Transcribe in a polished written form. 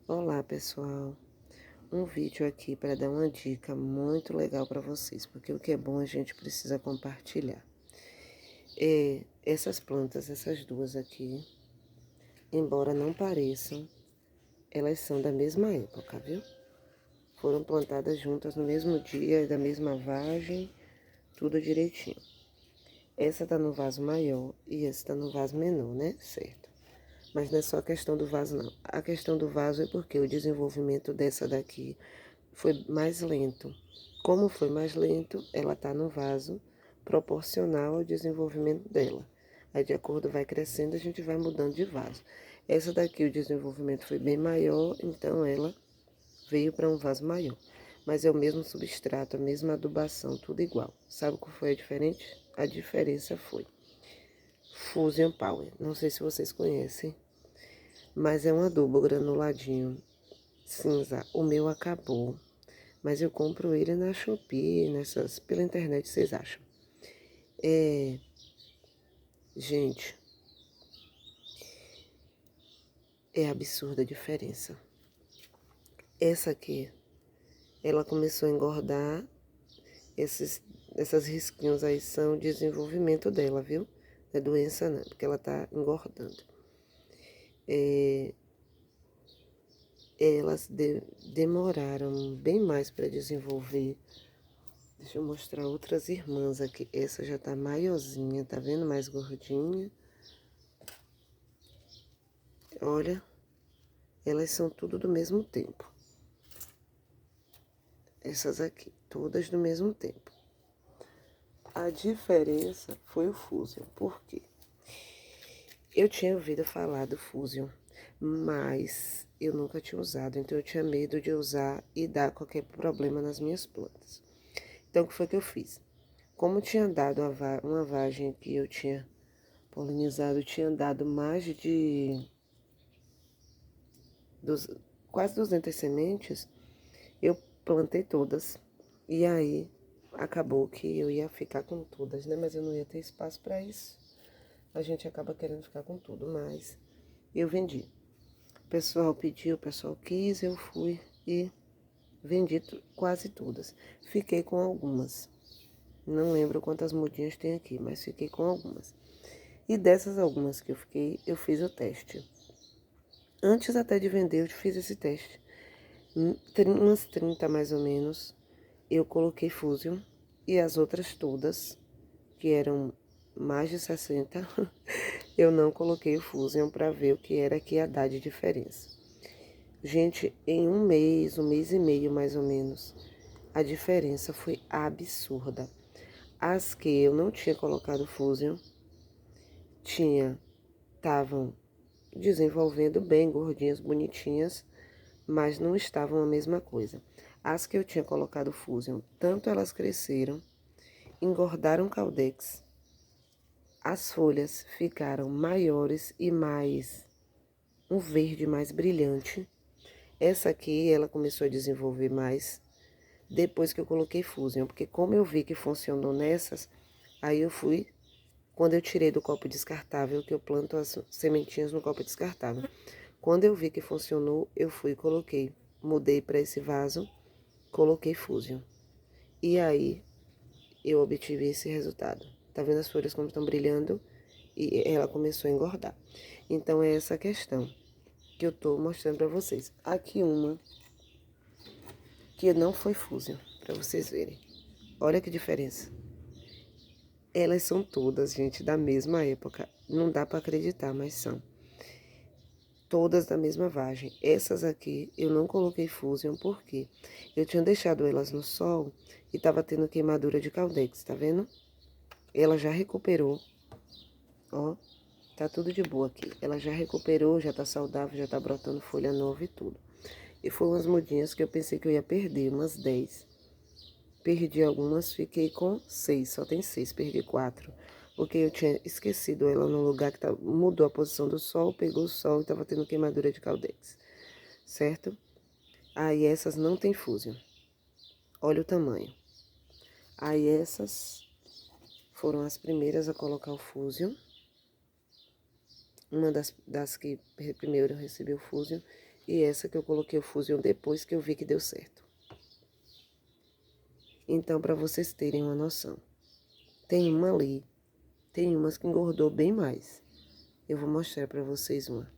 Olá pessoal, um vídeo aqui para dar uma dica muito legal para vocês, porque o que é bom a gente precisa compartilhar. Essas plantas, essas duas aqui, embora não pareçam, elas são da mesma época, viu? Foram plantadas juntas no mesmo dia, da mesma vagem, tudo direitinho. Essa tá no vaso maior e essa tá no vaso menor, né? Certo. Mas não é só a questão do vaso, não. A questão do vaso é porque o desenvolvimento dessa daqui foi mais lento. Como foi mais lento, ela está no vaso proporcional ao desenvolvimento dela. Aí, de acordo, vai crescendo, a gente vai mudando de vaso. Essa daqui, o desenvolvimento foi bem maior, então ela veio para um vaso maior. Mas é o mesmo substrato, a mesma adubação, tudo igual. Sabe qual foi a diferença? A diferença foi Fusion Power. Não sei se vocês conhecem, mas é um adubo granuladinho cinza. O meu acabou, mas eu compro ele na Shopee, pela internet, vocês acham? Gente, é absurda a diferença. Essa aqui, ela começou a engordar, essas risquinhos aí são o desenvolvimento dela, viu? Não é doença não, porque ela tá engordando. Elas demoraram bem mais para desenvolver. Deixa eu mostrar outras irmãs aqui. Essa já tá maiorzinha, tá vendo? Mais gordinha. Olha, elas são tudo do mesmo tempo. Essas aqui, todas do mesmo tempo. A diferença foi o Fusion. Por quê? Eu tinha ouvido falar do Fusion, mas eu nunca tinha usado. Então eu tinha medo de usar e dar qualquer problema nas minhas plantas. Então o que foi que eu fiz? Como tinha dado uma vagem que eu tinha polinizado, tinha dado mais de quase 200 sementes, eu plantei todas. E aí, acabou que eu ia ficar com todas, né? Mas eu não ia ter espaço para isso. A gente acaba querendo ficar com tudo, mas eu vendi. O pessoal pediu, o pessoal quis, eu fui e vendi quase todas. Fiquei com algumas. Não lembro quantas mudinhas tem aqui, mas fiquei com algumas. E dessas algumas que eu fiquei, eu fiz o teste. Antes até de vender, eu fiz esse teste. Umas 30 mais ou menos, eu coloquei Fusion e as outras todas, que eram mais de 60, eu não coloquei o Fusion para ver o que era que ia dar de diferença. Gente, em um mês e meio mais ou menos, a diferença foi absurda. As que eu não tinha colocado Fusion, estavam desenvolvendo bem, gordinhas, bonitinhas, mas não estavam a mesma coisa. As que eu tinha colocado Fusion, tanto elas cresceram, engordaram Caldex, as folhas ficaram maiores e um verde mais brilhante. Essa aqui, ela começou a desenvolver mais depois que eu coloquei Fusion, porque como eu vi que funcionou nessas, aí eu fui, quando eu tirei do copo descartável, que eu planto as sementinhas no copo descartável. Quando eu vi que funcionou, eu fui e coloquei. Mudei para esse vaso, coloquei Fusion. E aí, eu obtive esse resultado. Tá vendo as folhas como estão brilhando? E ela começou a engordar. Então, é essa questão que eu tô mostrando para vocês. Aqui uma que não foi Fusion, para vocês verem. Olha que diferença. Elas são todas, gente, da mesma época. Não dá para acreditar, mas são. Todas da mesma vagem. Essas aqui eu não coloquei Fusion porque eu tinha deixado elas no sol e tava tendo queimadura de Caldex, tá vendo? Ela já recuperou, ó, tá tudo de boa aqui. Ela já recuperou, já tá saudável, já tá brotando folha nova e tudo. E foram umas mudinhas que eu pensei que eu ia perder, umas 10. Perdi algumas, fiquei com 6, só tem 6, perdi 4. Porque eu tinha esquecido ela no lugar que mudou a posição do sol, pegou o sol e tava tendo queimadura de Caldex, certo? Aí essas não tem Fusion. Olha o tamanho. Aí essas foram as primeiras a colocar o Fusion. Uma das que primeiro recebeu o Fusion. e essa que eu coloquei o Fusion depois que eu vi que deu certo. Então, para vocês terem uma noção, tem uma ali, tem umas que engordou bem mais. Eu vou mostrar para vocês uma.